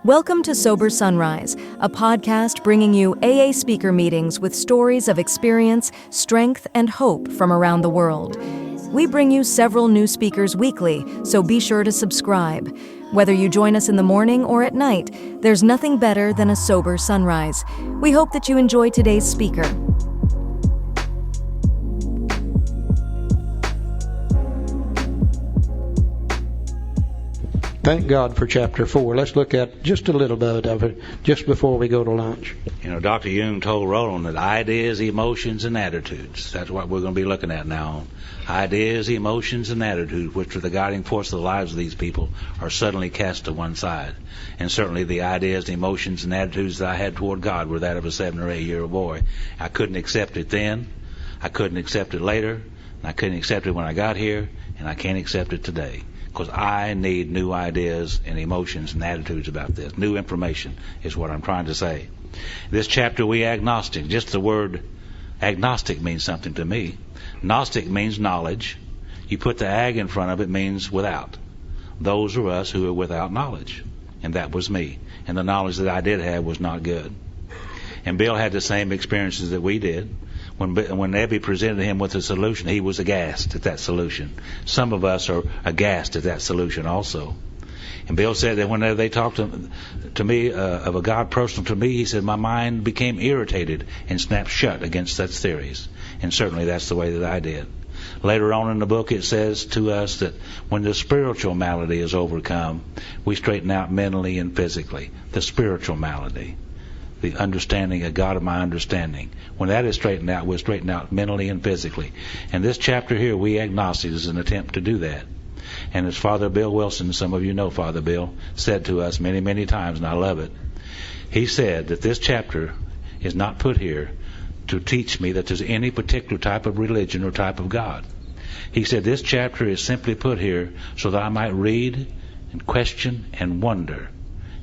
Welcome to Sober Sunrise, a podcast bringing you AA speaker meetings with stories of experience, strength, and hope from around the world. We bring you several new speakers weekly, so be sure to subscribe. Whether you join us in the morning or at night, there's nothing better than a sober sunrise. We hope that you enjoy today's speaker. Thank God for chapter 4. Let's look at just a little bit of it just before we go to lunch. You know, Dr. Jung told Roland that ideas, emotions, and attitudes, that's what we're going to be looking at now. Ideas, emotions, and attitudes, which are the guiding force of the lives of these people, are suddenly cast to one side. And certainly the ideas, the emotions, and attitudes that I had toward God were that of a 7 or 8 year old boy. I couldn't accept it then, I couldn't accept it later, and I couldn't accept it when I got here, and I can't accept it today. Because I need new ideas and emotions and attitudes about this. New information is what I'm trying to say. This chapter, we agnostic. Just the word agnostic means something to me. Gnostic means knowledge. You put the ag in front of it, means without. Those are us who are without knowledge. And that was me. And the knowledge that I did have was not good. And Bill had the same experiences that we did. When Ebby presented him with a solution, he was aghast at that solution. Some of us are aghast at that solution also. And Bill said that whenever they talked to me of a God personal to me, he said my mind became irritated and snapped shut against such theories. And certainly that's the way that I did. Later on in the book it says to us that when the spiritual malady is overcome, we straighten out mentally and physically. The spiritual malady. The understanding of God of my understanding. When that is straightened out, we'll straighten out mentally and physically. And this chapter here, we agnostics, is an attempt to do that. And as Father Bill Wilson, some of you know Father Bill, said to us many, many times, and I love it, he said that this chapter is not put here to teach me that there's any particular type of religion or type of God. He said this chapter is simply put here so that I might read and question and wonder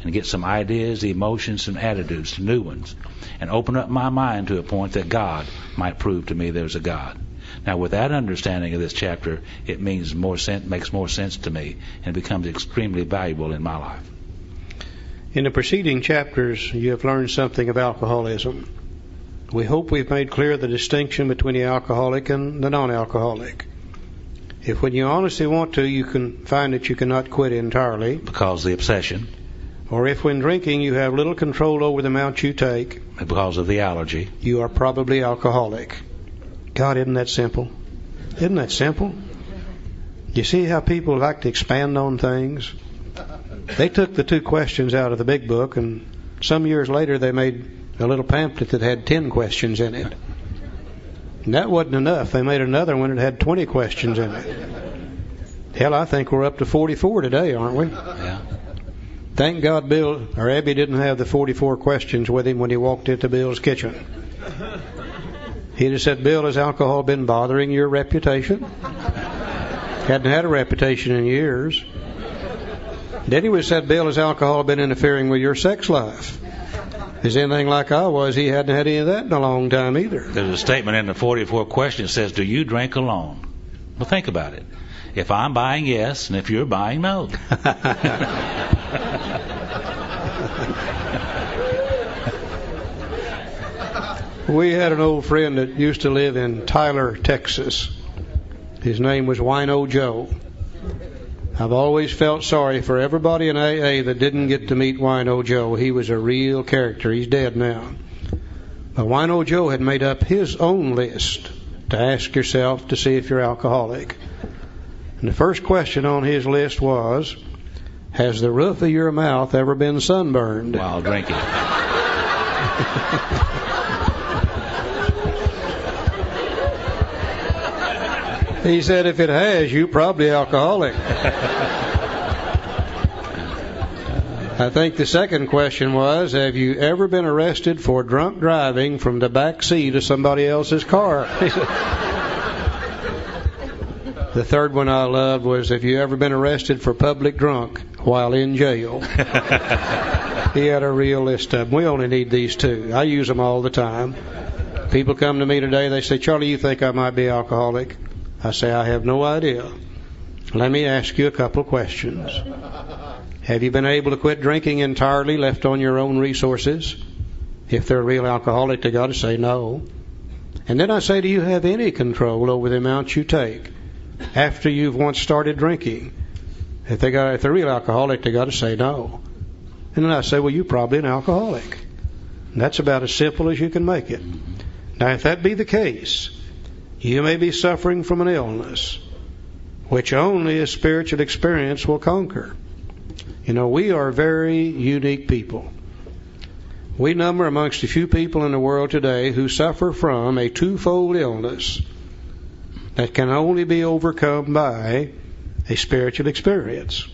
and get some ideas, emotions, and attitudes, new ones, and open up my mind to a point that God might prove to me there's a God. Now, with that understanding of this chapter, it makes more sense to me, and becomes extremely valuable in my life. In the preceding chapters, you have learned something of alcoholism. We hope we've made clear the distinction between the alcoholic and the non-alcoholic. If when you honestly want to, you can find that you cannot quit entirely, Because of the obsession. Or if when drinking you have little control over the amount you take, Because of the allergy. You are probably alcoholic. God, isn't that simple? Isn't that simple? You see how people like to expand on things? They took the 2 questions out of the big book, and some years later they made a little pamphlet that had 10 questions in it. And that wasn't enough. They made another one that had 20 questions in it. Hell, I think we're up to 44 today, aren't we? Yeah. Thank God Bill or Abby didn't have the 44 questions with him when he walked into Bill's kitchen. He'd have said, Bill, has alcohol been bothering your reputation? Hadn't had a reputation in years. Then he would have said, Bill, has alcohol been interfering with your sex life? If he's anything like I was, he hadn't had any of that in a long time either. There's a statement in the 44 questions that says, do you drink alone? Well, think about it. If I'm buying, yes, and if you're buying, no. We had an old friend that used to live in Tyler, Texas. His name was Wino Joe. I've always felt sorry for everybody in AA that didn't get to meet Wino Joe. He was a real character. He's dead now. But Wino Joe had made up his own list to ask yourself to see if you're alcoholic. And the first question on his list was, has the roof of your mouth ever been sunburned? While drinking. He said, if it has, you're probably alcoholic. I think the second question was, have you ever been arrested for drunk driving from the back seat of somebody else's car? The third one I loved was, have you ever been arrested for public drunk while in jail? He had a real list of them. We only need these 2. I use them all the time. People come to me today, they say, Charlie, you think I might be alcoholic? I say, I have no idea. Let me ask you a couple of questions. Have you been able to quit drinking entirely, left on your own resources? If they're a real alcoholic, they got to say no. And then I say, do you have any control over the amount you take after you've once started drinking? If they're a real alcoholic, they got to say no. And then I say, well, you're probably an alcoholic. And that's about as simple as you can make it. Now, if that be the case, you may be suffering from an illness which only a spiritual experience will conquer. You know, we are very unique people. We number amongst a few people in the world today who suffer from a twofold illness that can only be overcome by a spiritual experience.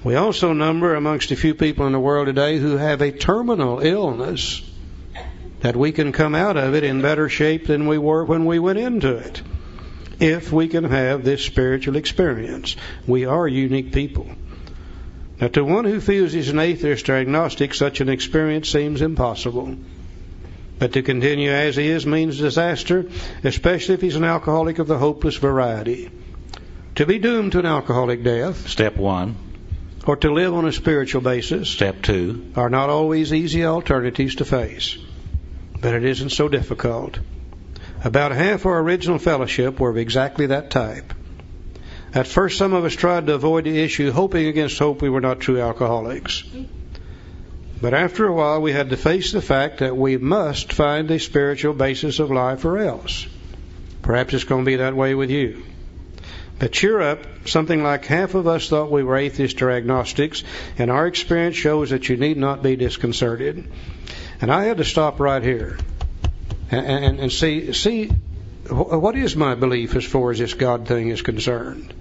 We also number amongst a few people in the world today who have a terminal illness that we can come out of it in better shape than we were when we went into it, if we can have this spiritual experience. We are unique people. Now, to one who feels he's an atheist or agnostic, such an experience seems impossible. But to continue as he is means disaster, especially if he's an alcoholic of the hopeless variety. To be doomed to an alcoholic death, Step 1. Or to live on a spiritual basis, Step 2. Are not always easy alternatives to face. But it isn't so difficult. About half our original fellowship were of exactly that type. At first, some of us tried to avoid the issue, hoping against hope we were not true alcoholics. But after a while, we had to face the fact that we must find a spiritual basis of life or else. Perhaps it's going to be that way with you. But cheer up, something like half of us thought we were atheists or agnostics, and our experience shows that you need not be disconcerted. And I had to stop right here and see what is my belief as far as this God thing is concerned.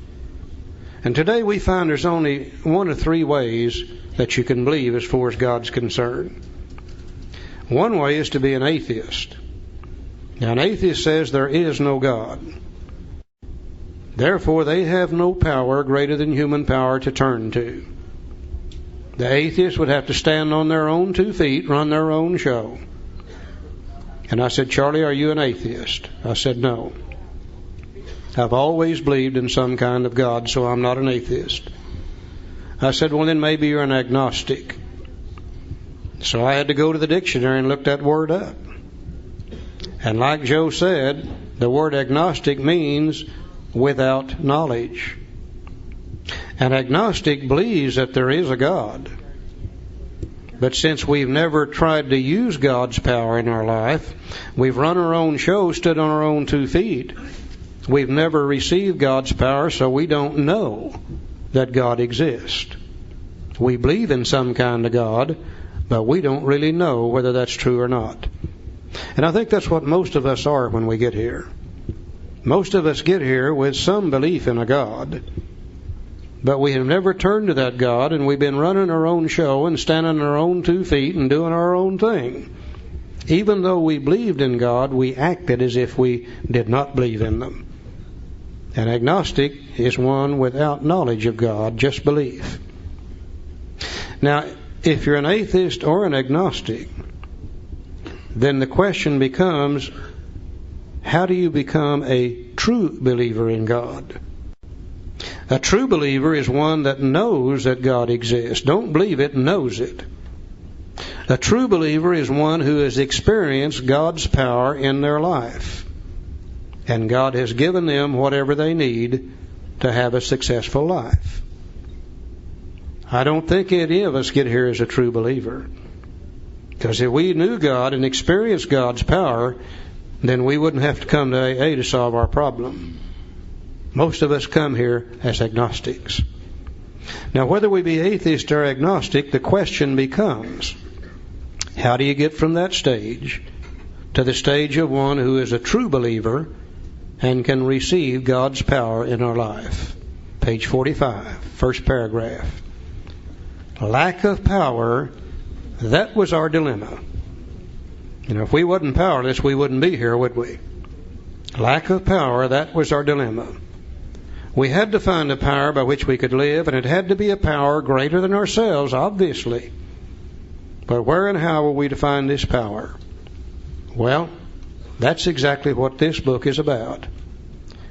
And today we find there's only one of three ways that you can believe as far as God's concerned. One way is to be an atheist. Now, an atheist says there is no God. Therefore, they have no power greater than human power to turn to. The atheist would have to stand on their own 2 feet, run their own show. And I said, Charlie, are you an atheist? I said, no. I've always believed in some kind of God, so I'm not an atheist. I said, well, then maybe you're an agnostic. So I had to go to the dictionary and look that word up. And like Joe said, the word agnostic means without knowledge. An agnostic believes that there is a God. But since we've never tried to use God's power in our life, we've run our own show, stood on our own 2 feet. We've never received God's power, so we don't know that God exists. We believe in some kind of God, but we don't really know whether that's true or not. And I think that's what most of us are when we get here. Most of us get here with some belief in a God, but we have never turned to that God, and we've been running our own show and standing on our own 2 feet and doing our own thing. Even though we believed in God, we acted as if we did not believe in them. An agnostic is one without knowledge of God, just belief. Now, if you're an atheist or an agnostic, then the question becomes, how do you become a true believer in God? A true believer is one that knows that God exists. Don't believe it, knows it. A true believer is one who has experienced God's power in their life. And God has given them whatever they need to have a successful life. I don't think any of us get here as a true believer. Because if we knew God and experienced God's power, then we wouldn't have to come to AA to solve our problem. Most of us come here as agnostics. Now, whether we be atheist or agnostic, the question becomes, how do you get from that stage to the stage of one who is a true believer and can receive God's power in our life? Page 45, first paragraph. Lack of power, that was our dilemma. You know, if we wasn't powerless, we wouldn't be here, would we? Lack of power, that was our dilemma. We had to find a power by which we could live, and it had to be a power greater than ourselves, obviously. But where and how were we to find this power? Well, that's exactly what this book is about.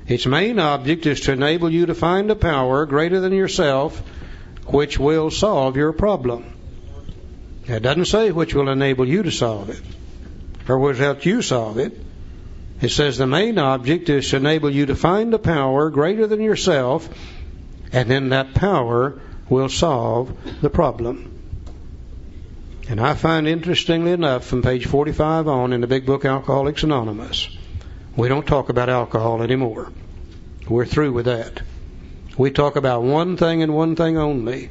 Its main object is to enable you to find a power greater than yourself which will solve your problem. It doesn't say which will enable you to solve it or will help you solve it. It says the main object is to enable you to find a power greater than yourself, and then that power will solve the problem. And I find, interestingly enough, from page 45 on in the big book Alcoholics Anonymous, we don't talk about alcohol anymore. We're through with that. We talk about one thing and one thing only.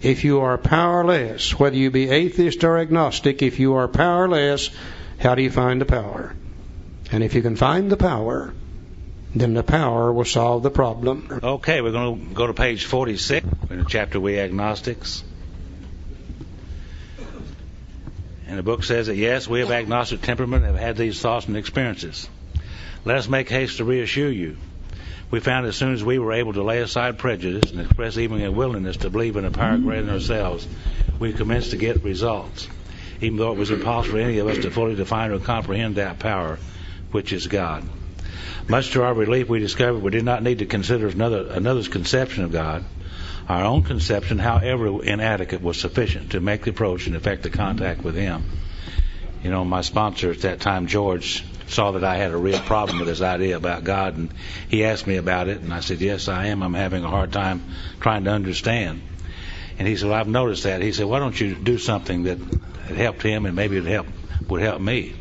If you are powerless, whether you be atheist or agnostic, if you are powerless, how do you find the power? And if you can find the power, then the power will solve the problem. Okay, we're going to go to page 46 in the chapter We Agnostics. And the book says that, yes, we of agnostic temperament have had these thoughts and experiences. Let us make haste to reassure you. We found as soon as we were able to lay aside prejudice and express even a willingness to believe in a power greater than ourselves, we commenced to get results, even though it was impossible for any of us to fully define or comprehend that power, which is God. Much to our relief, we discovered we did not need to consider another's conception of God. Our own conception, however inadequate, was sufficient to make the approach and effect the contact with Him. You know, my sponsor at that time, George, saw that I had a real problem with this idea about God, and he asked me about it, and I said, yes, I am. I'm having a hard time trying to understand. And he said, well, I've noticed that. He said, why don't you do something that helped him and maybe it would help me?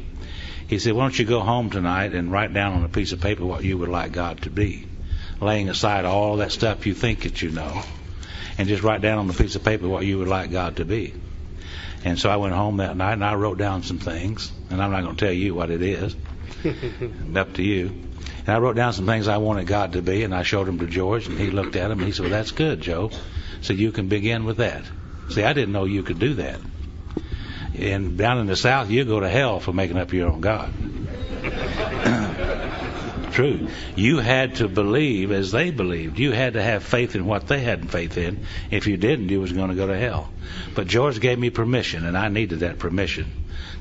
He said, why don't you go home tonight and write down on a piece of paper what you would like God to be, laying aside all that stuff you think that you know, and just write down on a piece of paper what you would like God to be. And so I went home that night and I wrote down some things, and I'm not going to tell you what it is. Up to you. And I wrote down some things I wanted God to be, and I showed them to George, and he looked at them and he said, well, that's good, Joe. So you can begin with that. See, I didn't know you could do that. And down in the South, you go to hell for making up your own God. True. You had to believe as they believed. You had to have faith in what they had faith in. If you didn't, you was going to go to hell. But George gave me permission, and I needed that permission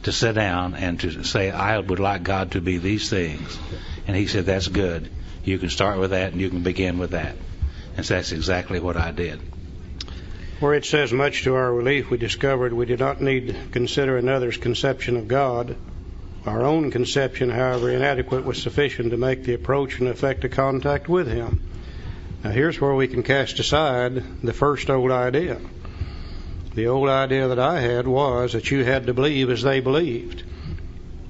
to sit down and to say, I would like God to be these things. And he said, that's good. You can start with that and you can begin with that. And so that's exactly what I did. Where it says, much to our relief, we discovered we did not need to consider another's conception of God. Our own conception, however inadequate, was sufficient to make the approach and effect a contact with Him. Now here's where we can cast aside the first old idea. The old idea that I had was that you had to believe as they believed.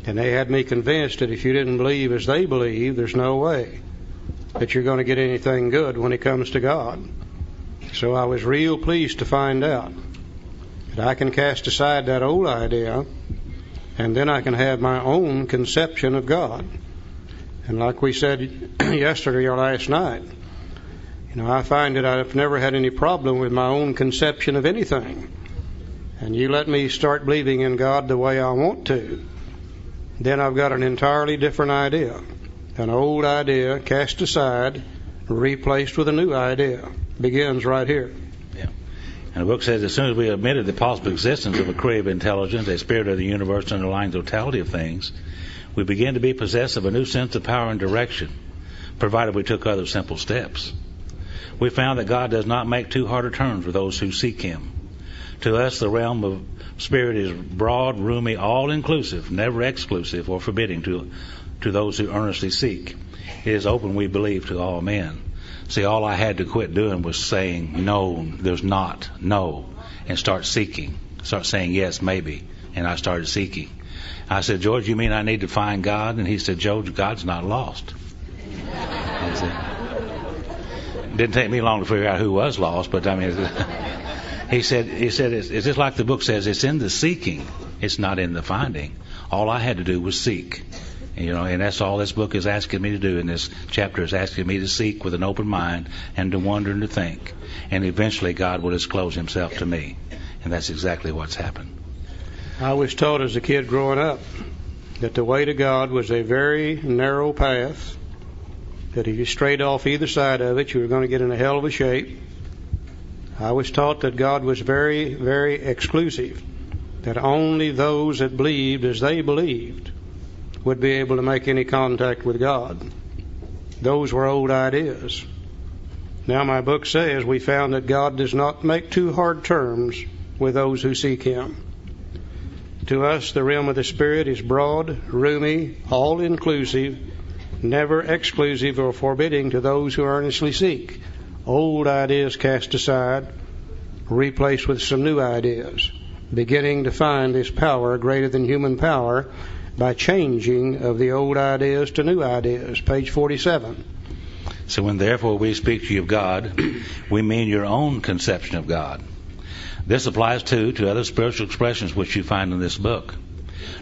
And they had me convinced that if you didn't believe as they believe, there's no way that you're going to get anything good when it comes to God. So I was real pleased to find out that I can cast aside that old idea, and then I can have my own conception of God. And like we said yesterday or last night, I find that I've never had any problem with my own conception of anything. And you let me start believing in God the way I want to, then I've got an entirely different idea. An old idea cast aside, replaced with a new idea. Begins right here. Yeah. And the book says, as soon as we admitted the possible existence of a creative intelligence, a spirit of the universe underlying totality of things, we began to be possessed of a new sense of power and direction, provided we took other simple steps. We found that God does not make too hard a turn for those who seek Him. To us, the realm of spirit is broad, roomy, all-inclusive, never exclusive or forbidding to those who earnestly seek. It is open, we believe, to all men. See, all I had to quit doing was saying, no, there's not, no, and start seeking. Start saying, yes, maybe. And I started seeking. I said, George, you mean I need to find God? And he said, Joe, God's not lost. I said, didn't take me long to figure out who was lost, but I mean, he said, it's just like the book says, it's in the seeking, it's not in the finding. All I had to do was seek. And that's all this book is asking me to do, and this chapter is asking me to seek with an open mind and to wonder and to think. And eventually God will disclose Himself to me. And that's exactly what's happened. I was taught as a kid growing up that the way to God was a very narrow path, that if you strayed off either side of it, you were going to get in a hell of a shape. I was taught that God was very, very exclusive, that only those that believed as they believed would be able to make any contact with God. Those were old ideas. Now my book says we found that God does not make too hard terms with those who seek Him. To us, the realm of the Spirit is broad, roomy, all-inclusive, never exclusive or forbidding to those who earnestly seek. Old ideas cast aside, replaced with some new ideas, beginning to find this power greater than human power by changing of the old ideas to new ideas. Page 47. So when therefore we speak to you of God, we mean your own conception of God. This applies too to other spiritual expressions which you find in this book.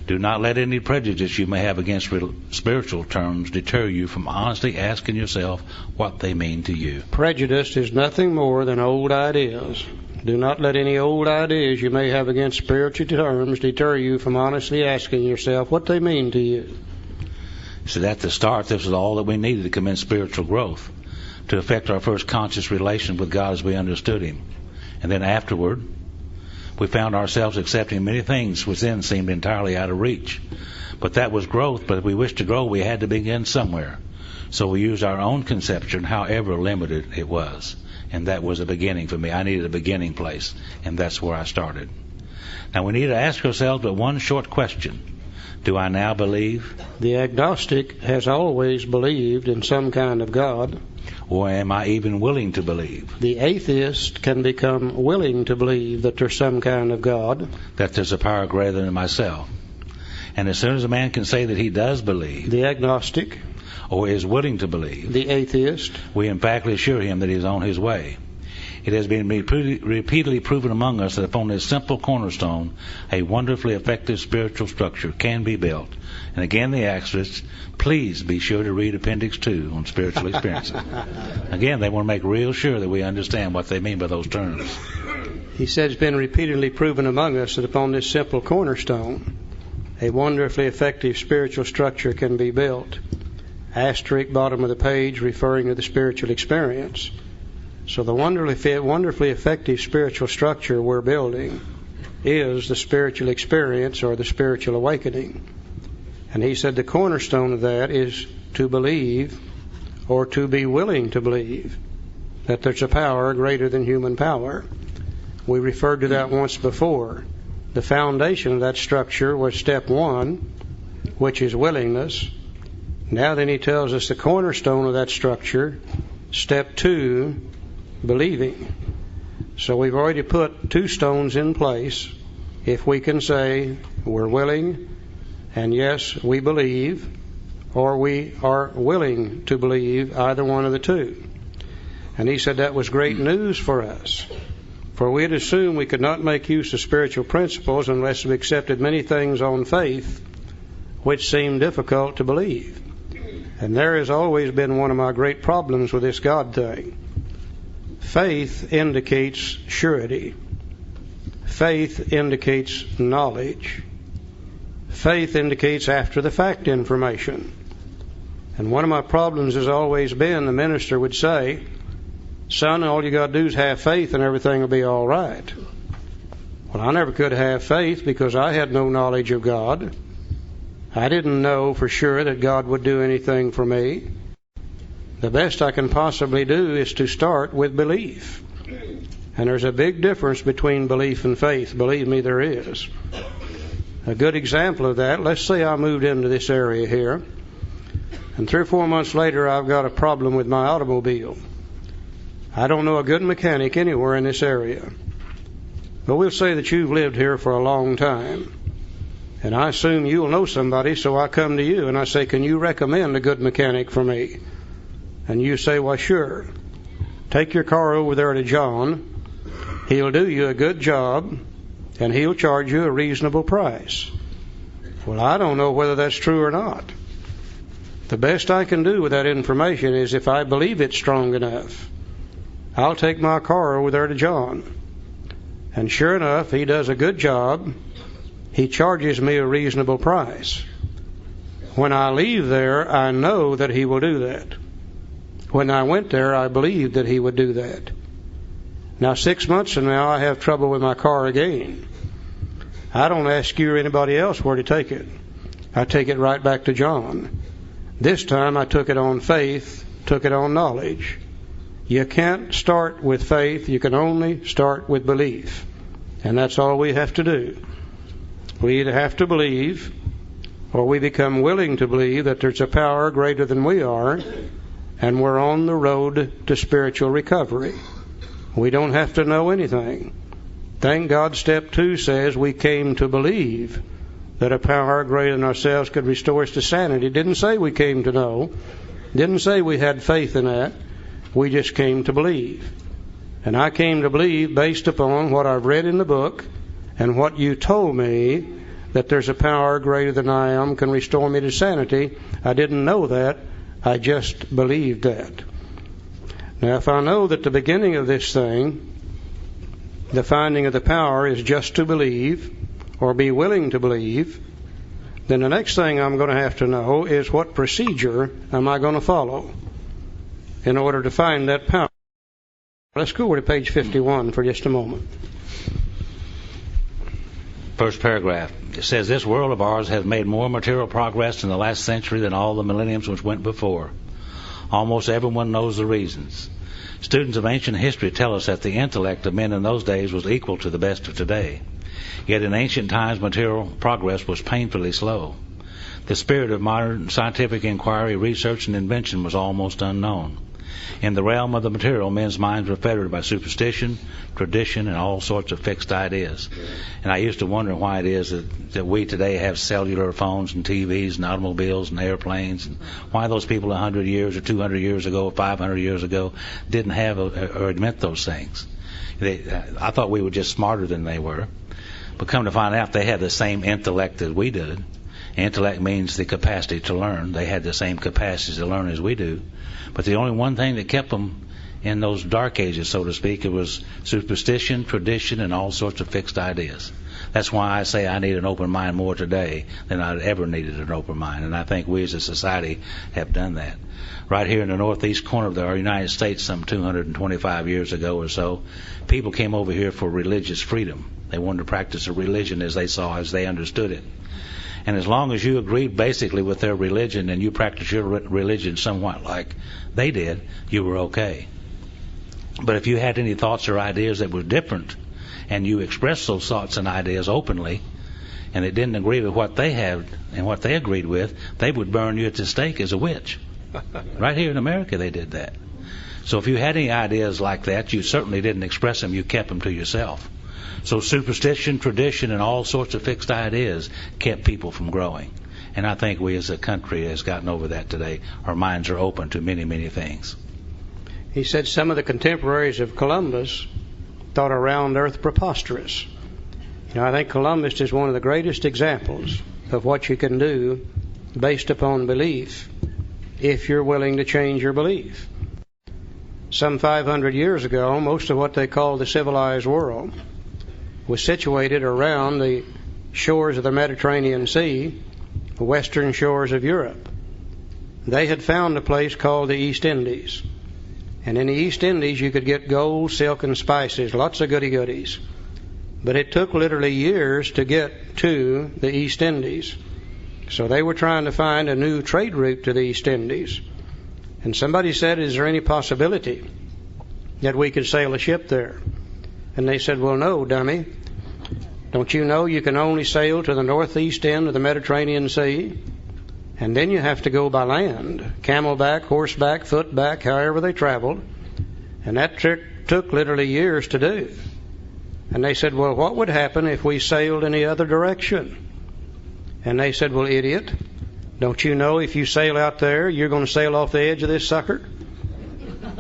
Do not let any prejudice you may have against spiritual terms deter you from honestly asking yourself what they mean to you. Prejudice is nothing more than old ideas. Do not let any old ideas you may have against spiritual terms deter you from honestly asking yourself what they mean to you. So at the start, this was all that we needed to commence spiritual growth, to effect our first conscious relation with God as we understood Him. And then afterward, we found ourselves accepting many things which then seemed entirely out of reach. But that was growth, but if we wished to grow, we had to begin somewhere. So we used our own conception, however limited it was. And that was a beginning for me. I needed a beginning place, and that's where I started. Now we need to ask ourselves but one short question. Do I now believe? The agnostic has always believed in some kind of God. Or am I even willing to believe? The atheist can become willing to believe that there's some kind of God. That there's a power greater than myself. And as soon as a man can say that he does believe, the agnostic, or is willing to believe, the atheist, we emphatically assure him that he is on his way. It has been repeatedly proven among us that upon this simple cornerstone, a wonderfully effective spiritual structure can be built. And again, the asterisk, please be sure to read Appendix 2 on spiritual experiences. Again, they want to make real sure that we understand what they mean by those terms. He said it's been repeatedly proven among us that upon this simple cornerstone, a wonderfully effective spiritual structure can be built. Asterisk, bottom of the page, referring to the spiritual experience. So the wonderfully effective spiritual structure we're building is the spiritual experience or the spiritual awakening. And he said the cornerstone of that is to believe or to be willing to believe that there's a power greater than human power. We referred to that once before. The foundation of that structure was step 1, which is willingness. Now then he tells us the cornerstone of that structure, step 2, believing. So we've already put 2 stones in place. If we can say we're willing, and yes, we believe, or we are willing to believe, either one of the 2. And he said that was great news for us. For we had assumed we could not make use of spiritual principles unless we accepted many things on faith which seemed difficult to believe. And there has always been one of my great problems with this God thing. Faith indicates surety. Faith indicates knowledge. Faith indicates after the fact information. And one of my problems has always been the minister would say, son, all you got to do is have faith and everything will be all right. Well, I never could have faith because I had no knowledge of God. I didn't know for sure that God would do anything for me. The best I can possibly do is to start with belief. And there's a big difference between belief and faith. Believe me, there is. A good example of that, let's say I moved into this area here, and 3 or 4 months later I've got a problem with my automobile. I don't know a good mechanic anywhere in this area. But we'll say that you've lived here for a long time. And I assume you'll know somebody, so I come to you and I say, can you recommend a good mechanic for me? And you say, well, sure. Take your car over there to John. He'll do you a good job, and he'll charge you a reasonable price. Well, I don't know whether that's true or not. The best I can do with that information is if I believe it's strong enough, I'll take my car over there to John. And sure enough, he does a good job. He charges me a reasonable price. When I leave there, I know that he will do that. When I went there, I believed that he would do that. Now, 6 months from now, I have trouble with my car again. I don't ask you or anybody else where to take it. I take it right back to John. This time, I took it on faith took it on knowledge. You can't start with faith. You can only start with belief. And that's all we have to do. We either have to believe, or we become willing to believe that there's a power greater than we are, and we're on the road to spiritual recovery. We don't have to know anything. Thank God step 2 says we came to believe that a power greater than ourselves could restore us to sanity. It didn't say we came to know. It didn't say we had faith in that. We just came to believe. And I came to believe based upon what I've read in the book and what you told me, that there's a power greater than I am can restore me to sanity. I didn't know that. I just believed that. Now, if I know that the beginning of this thing, the finding of the power, is just to believe or be willing to believe, then the next thing I'm going to have to know is what procedure am I going to follow in order to find that power. Let's go over to page 51 for just a moment. First paragraph. It says, this world of ours has made more material progress in the last century than all the millenniums which went before. Almost everyone knows the reasons. Students of ancient history tell us that the intellect of men in those days was equal to the best of today. Yet in ancient times, material progress was painfully slow. The spirit of modern scientific inquiry, research, and invention was almost unknown. In the realm of the material, men's minds were fettered by superstition, tradition, and all sorts of fixed ideas. And I used to wonder why it is that we today have cellular phones and TVs and automobiles and airplanes, and why those people 100 years or 200 years ago or 500 years ago didn't have or admit those things. I thought we were just smarter than they were. But come to find out, they had the same intellect as we did. Intellect means the capacity to learn. They had the same capacity to learn as we do. But the only one thing that kept them in those dark ages, so to speak, it was superstition, tradition, and all sorts of fixed ideas. That's why I say I need an open mind more today than I'd ever needed an open mind. And I think we as a society have done that. Right here in the northeast corner of our United States, some 225 years ago or so, people came over here for religious freedom. They wanted to practice a religion as they saw, as they understood it. And as long as you agreed basically with their religion and you practiced your religion somewhat like they did, you were okay. But if you had any thoughts or ideas that were different, and you expressed those thoughts and ideas openly, and it didn't agree with what they had and what they agreed with, they would burn you at the stake as a witch. Right here in America they did that. So if you had any ideas like that, you certainly didn't express them, you kept them to yourself. So superstition, tradition, and all sorts of fixed ideas kept people from growing. And I think we as a country has gotten over that today. Our minds are open to many, many things. He said some of the contemporaries of Columbus thought a round earth preposterous. I think Columbus is one of the greatest examples of what you can do based upon belief if you're willing to change your belief. Some 500 years ago, most of what they called the civilized world was situated around the shores of the Mediterranean Sea, the western shores of Europe. They had found a place called the East Indies. And in the East Indies you could get gold, silk, and spices, lots of goodies. But it took literally years to get to the East Indies. So they were trying to find a new trade route to the East Indies. And somebody said, is there any possibility that we could sail a ship there? And they said, well, no, dummy. Don't you know you can only sail to the northeast end of the Mediterranean Sea? And then you have to go by land, camelback, horseback, footback, however they traveled. And that took literally years to do. And they said, well, what would happen if we sailed in the other direction? And they said, well, idiot, don't you know if you sail out there, you're going to sail off the edge of this sucker?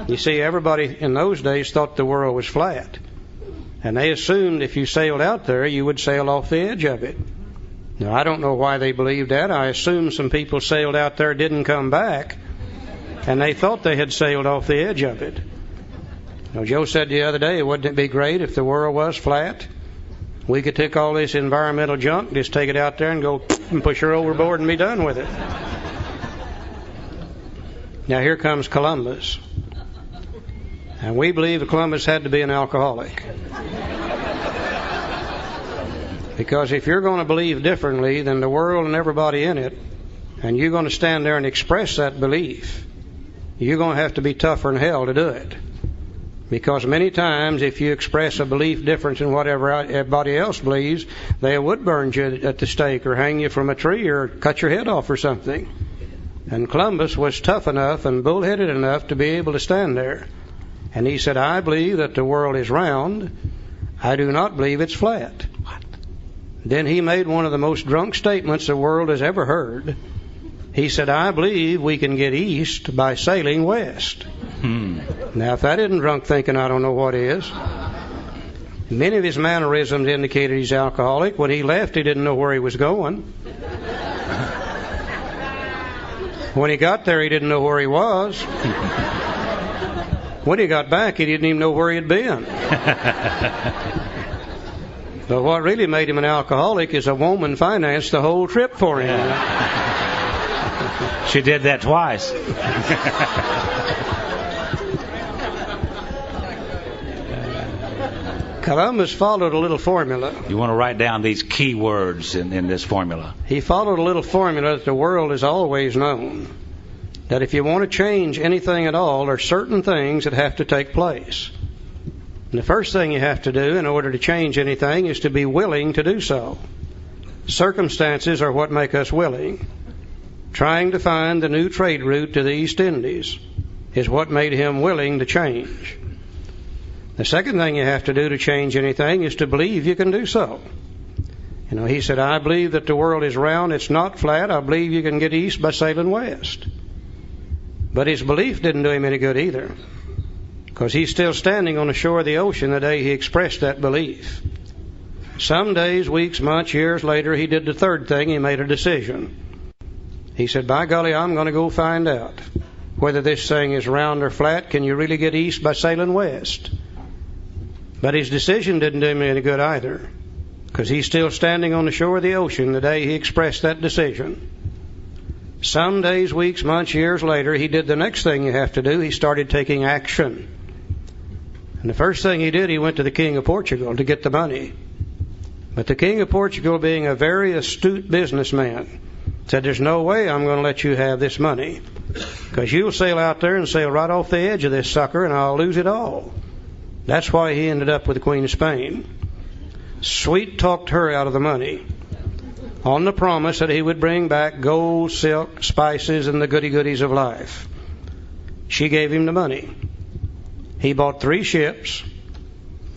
You see, everybody in those days thought the world was flat. And they assumed if you sailed out there, you would sail off the edge of it. Now, I don't know why they believed that. I assume some people sailed out there, didn't come back, and they thought they had sailed off the edge of it. Now, Joe said the other day, wouldn't it be great if the world was flat? We could take all this environmental junk, just take it out there and go and push her overboard and be done with it. Now, here comes Columbus. And we believe that Columbus had to be an alcoholic. Because if you're going to believe differently than the world and everybody in it, and you're going to stand there and express that belief, you're going to have to be tougher than hell to do it. Because many times, if you express a belief different than whatever everybody else believes, they would burn you at the stake or hang you from a tree or cut your head off or something. And Columbus was tough enough and bullheaded enough to be able to stand there. And he said, I believe that the world is round. I do not believe it's flat. What? Then he made one of the most drunk statements the world has ever heard. He said, I believe we can get east by sailing west. Now, if that isn't drunk thinking, I don't know what is. Many of his mannerisms indicated he's alcoholic. When he left, he didn't know where he was going. When he got there, he didn't know where he was. When he got back, he didn't even know where he had been. But what really made him an alcoholic is a woman financed the whole trip for him. She did that twice. Columbus followed a little formula. You want to write down these key words in this formula. He followed a little formula that the world has always known. That if you want to change anything at all, there are certain things that have to take place. And the first thing you have to do in order to change anything is to be willing to do so. Circumstances are what make us willing. Trying to find the new trade route to the East Indies is what made him willing to change. The second thing you have to do to change anything is to believe you can do so. You know, he said, I believe that the world is round, it's not flat. I believe you can get east by sailing west. But his belief didn't do him any good either, because he's still standing on the shore of the ocean the day he expressed that belief. Some days, weeks, months, years later, he did the third thing. He made a decision. He said, by golly, I'm going to go find out whether this thing is round or flat. Can you really get east by sailing west? But his decision didn't do him any good either, because he's still standing on the shore of the ocean the day he expressed that decision. Some days, weeks, months, years later, he did the next thing you have to do. He started taking action. And the first thing he did, he went to the King of Portugal to get the money. But the King of Portugal, being a very astute businessman, said, there's no way I'm going to let you have this money, because you'll sail out there and sail right off the edge of this sucker and I'll lose it all. That's why he ended up with the Queen of Spain. Sweet talked her out of the money on the promise that he would bring back gold, silk, spices, and the goody-goodies of life. She gave him the money. He bought 3 ships.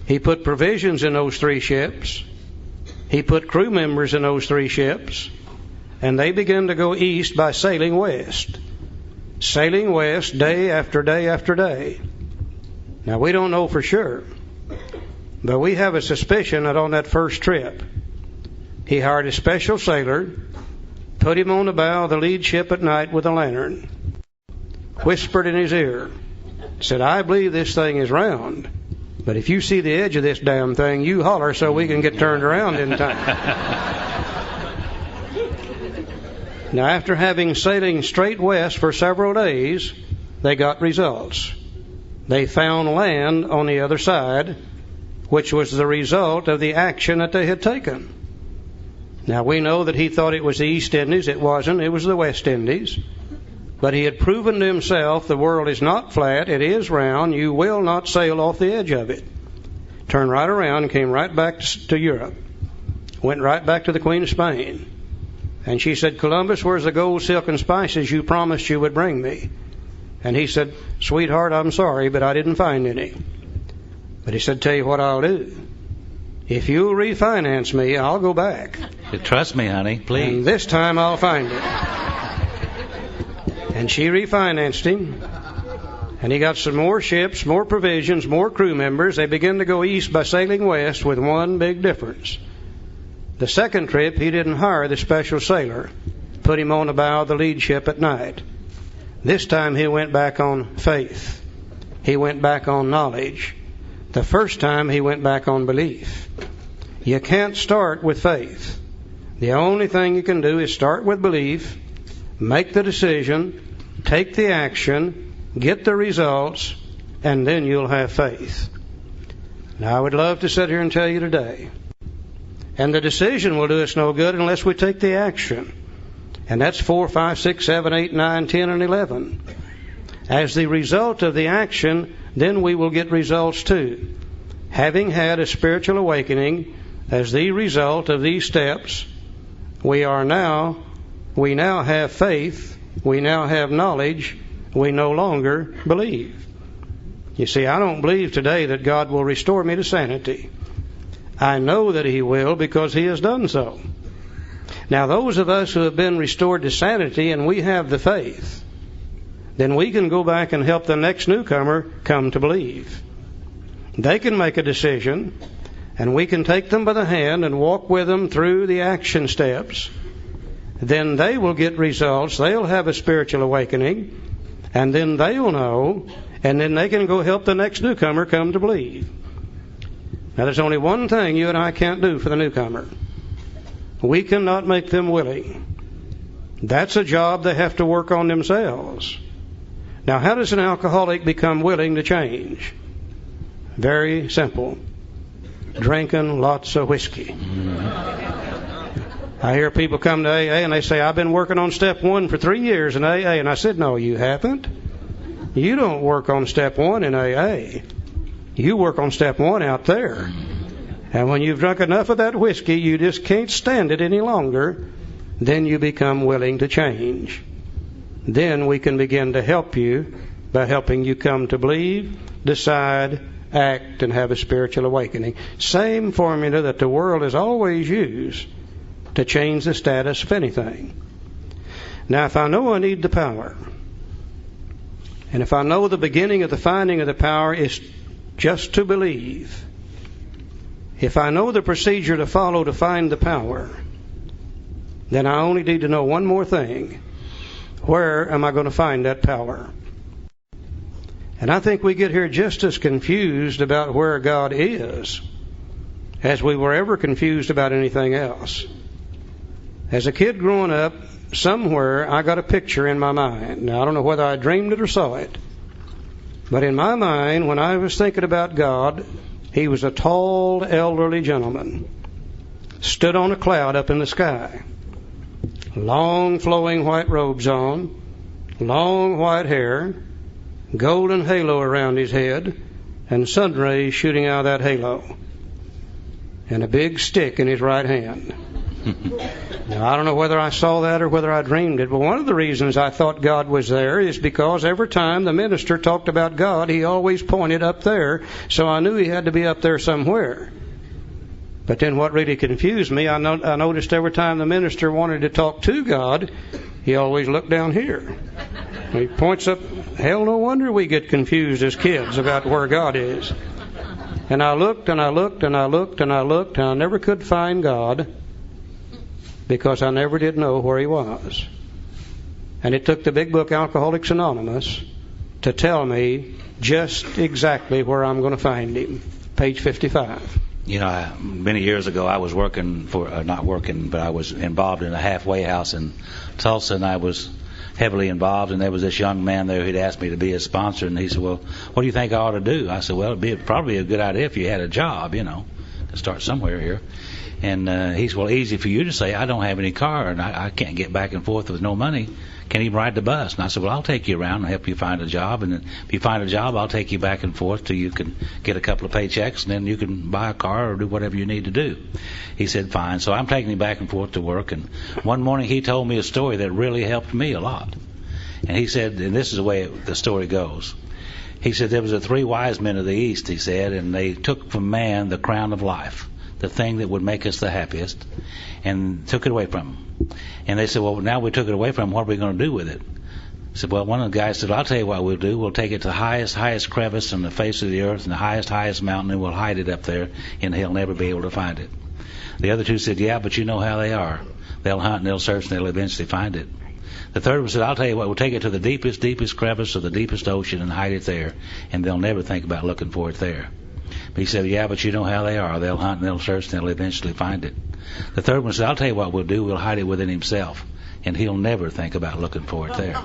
He put provisions in those 3 ships. He put crew members in those 3 ships. And they began to go east by sailing west. Sailing west day after day after day. Now, we don't know for sure, but we have a suspicion that on that first trip, he hired a special sailor, put him on the bow of the lead ship at night with a lantern, whispered in his ear, said, I believe this thing is round, but if you see the edge of this damn thing, you holler so we can get turned around in time. Now, after having sailing straight west for several days, they got results. They found land on the other side, which was the result of the action that they had taken. Now, we know that he thought it was the East Indies. It wasn't. It was the West Indies. But he had proven to himself the world is not flat. It is round. You will not sail off the edge of it. Turned right around and came right back to Europe. Went right back to the Queen of Spain. And she said, Columbus, where's the gold, silk, and spices you promised you would bring me? And he said, sweetheart, I'm sorry, but I didn't find any. But he said, tell you what I'll do. If you'll refinance me, I'll go back. Trust me, honey, please. And this time I'll find it. And she refinanced him. And he got some more ships, more provisions, more crew members. They began to go east by sailing west with one big difference. The second trip, he didn't hire the special sailor, put him on the bow of the lead ship at night. This time he went back on faith. He went back on knowledge. The first time he went back on belief. You can't start with faith. The only thing you can do is start with belief, make the decision, take the action, get the results, and then you'll have faith. Now, I would love to sit here and tell you today, and the decision will do us no good unless we take the action. And that's 4, 5, 6, 7, 8, 9, 10, and 11. As the result of the action, then we will get results too. Having had a spiritual awakening as the result of these steps, we now have faith, we now have knowledge, we no longer believe. You see, I don't believe today that God will restore me to sanity. I know that He will because He has done so. Now, those of us who have been restored to sanity and we have the faith, then we can go back and help the next newcomer come to believe. They can make a decision, and we can take them by the hand and walk with them through the action steps. Then they will get results. They'll have a spiritual awakening, and then they'll know, and then they can go help the next newcomer come to believe. Now, there's only one thing you and I can't do for the newcomer. We cannot make them willing. That's a job they have to work on themselves. Now, how does an alcoholic become willing to change? Very simple. Drinking lots of whiskey. I hear people come to AA and they say, I've been working on step 1 for 3 years in AA. And I said, no, you haven't. You don't work on step 1 in AA. You work on step 1 out there. And when you've drunk enough of that whiskey, you just can't stand it any longer, then you become willing to change. Then we can begin to help you by helping you come to believe, decide, act, and have a spiritual awakening. Same formula that the world has always used to change the status of anything. Now, if I know I need the power, and if I know the beginning of the finding of the power is just to believe, if I know the procedure to follow to find the power, then I only need to know one more thing. Where am I going to find that power? And I think we get here just as confused about where God is as we were ever confused about anything else. As a kid growing up, somewhere I got a picture in my mind. Now, I don't know whether I dreamed it or saw it, but in my mind, when I was thinking about God, He was a tall, elderly gentleman, stood on a cloud up in the sky, long flowing white robes on, long white hair, golden halo around his head, and sun rays shooting out of that halo, and a big stick in his right hand. Now, I don't know whether I saw that or whether I dreamed it, but one of the reasons I thought God was there is because every time the minister talked about God, he always pointed up there, so I knew he had to be up there somewhere. But then what really confused me, I noticed every time the minister wanted to talk to God, he always looked down here. He points up. Hell, no wonder we get confused as kids about where God is. And I looked and I looked and I looked and I looked, and I never could find God because I never did know where He was. And it took the big book Alcoholics Anonymous to tell me just exactly where I'm going to find Him. Page 55. You know, many years ago I was working for, not working, but I was involved in a halfway house in Tulsa, and I was heavily involved, and there was this young man there who'd asked me to be his sponsor, and he said, well, what do you think I ought to do? I said, well, it'd probably be a good idea if you had a job, you know, to start somewhere here. And he said, well, easy for you to say, I don't have any car, and I can't get back and forth with no money. Can't even ride the bus. And I said, well, I'll take you around and help you find a job, and then if you find a job, I'll take you back and forth till you can get a couple of paychecks, and then you can buy a car or do whatever you need to do. He said, fine. So I'm taking him back and forth to work, and one morning he told me a story that really helped me a lot. And he said, and this is the way the story goes. He said there was 3 wise men of the East, he said, and they took from man the crown of life, the thing that would make us the happiest, and took it away from him. And they said, well, now we took it away from him, what are we going to do with it? I said, well, one of the guys said, I'll tell you what we'll do. We'll take it to the highest crevice on the face of the earth and the highest mountain, and we'll hide it up there, and he'll never be able to find it. The other 2 said, yeah, but you know how they are. They'll hunt and they'll search and they'll eventually find it. The third one said, I'll tell you what, we'll take it to the deepest crevice of the deepest ocean and hide it there, and they'll never think about looking for it there. But he said, yeah, but you know how they are. They'll hunt and they'll search and they'll eventually find it. The third one said, I'll tell you what we'll do. We'll hide it within himself, and he'll never think about looking for it there.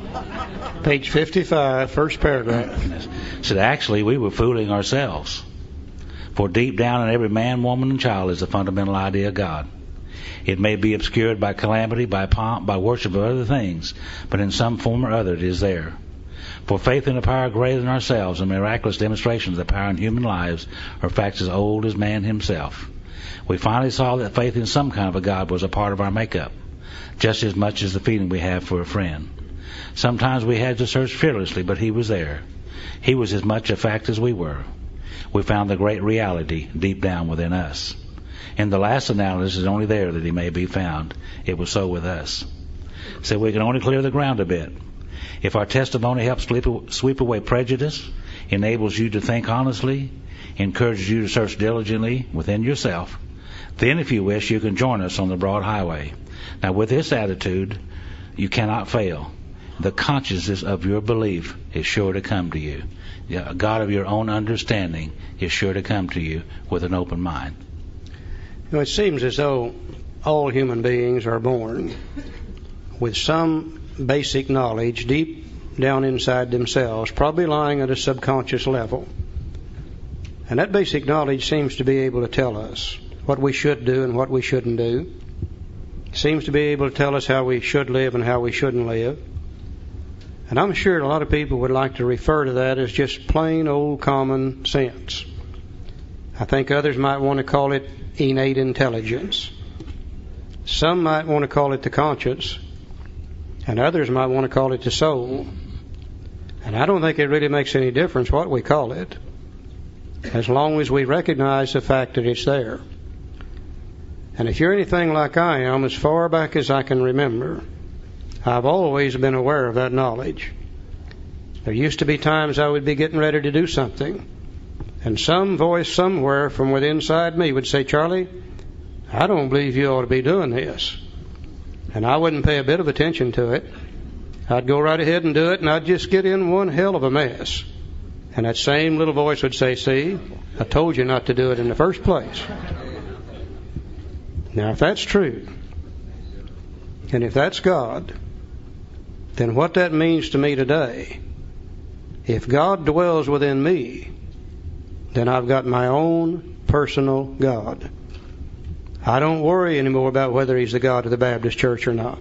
Page 55, first paragraph. Said, actually, we were fooling ourselves. For deep down in every man, woman, and child is the fundamental idea of God. It may be obscured by calamity, by pomp, by worship of other things, but in some form or other it is there. For faith in a power greater than ourselves and miraculous demonstrations of the power in human lives are facts as old as man himself. We finally saw that faith in some kind of a God was a part of our makeup, just as much as the feeling we have for a friend. Sometimes we had to search fearlessly, but he was there. He was as much a fact as we were. We found the great reality deep down within us. In the last analysis, it's only there that he may be found. It was so with us. So we can only clear the ground a bit. If our testimony helps sweep away prejudice, enables you to think honestly, encourages you to search diligently within yourself, then if you wish, you can join us on the broad highway. Now with this attitude, you cannot fail. The consciousness of your belief is sure to come to you. A God of your own understanding is sure to come to you with an open mind. It seems as though all human beings are born with some basic knowledge deep down inside themselves, probably lying at a subconscious level. And that basic knowledge seems to be able to tell us what we should do and what we shouldn't do. It seems to be able to tell us how we should live and how we shouldn't live. And I'm sure a lot of people would like to refer to that as just plain old common sense. I think others might want to call it innate intelligence. Some might want to call it the conscience, and others might want to call it the soul. And I don't think it really makes any difference what we call it, as long as we recognize the fact that it's there. And if you're anything like I am, as far back as I can remember, I've always been aware of that knowledge. There used to be times I would be getting ready to do something, and some voice somewhere from within inside me would say, "Charlie, I don't believe you ought to be doing this." And I wouldn't pay a bit of attention to it. I'd go right ahead and do it, and I'd just get in one hell of a mess. And that same little voice would say, "See, I told you not to do it in the first place." Now, if that's true, and if that's God, then what that means to me today, if God dwells within me, then I've got my own personal God. I don't worry anymore about whether he's the God of the Baptist church or not.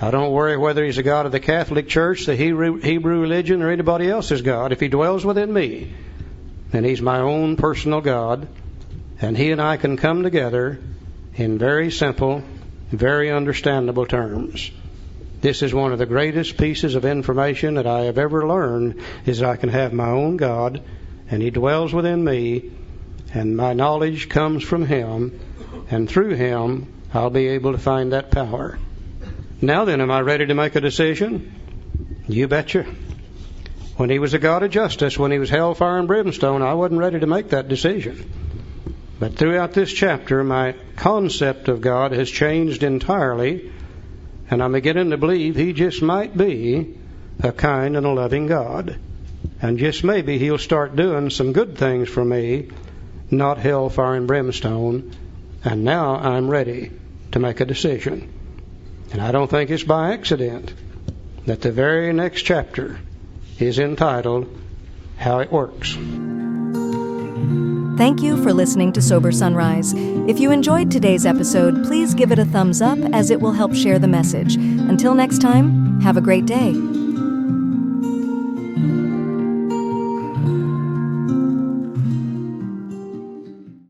I don't worry whether he's the God of the Catholic Church, the Hebrew religion, or anybody else's God. If he dwells within me, then he's my own personal God, and he and I can come together in very simple, very understandable terms. This is one of the greatest pieces of information that I have ever learned, is that I can have my own God, and he dwells within me, and my knowledge comes from him, and through him I'll be able to find that power. Now then, am I ready to make a decision? You betcha. When he was a God of justice, when he was hellfire and brimstone, I wasn't ready to make that decision. But throughout this chapter, my concept of God has changed entirely, and I'm beginning to believe he just might be a kind and a loving God. And just maybe he'll start doing some good things for me, not hellfire and brimstone. And now I'm ready to make a decision. And I don't think it's by accident that the very next chapter is entitled How It Works. Thank you for listening to Sober Sunrise. If you enjoyed today's episode, please give it a thumbs up, as it will help share the message. Until next time, have a great day.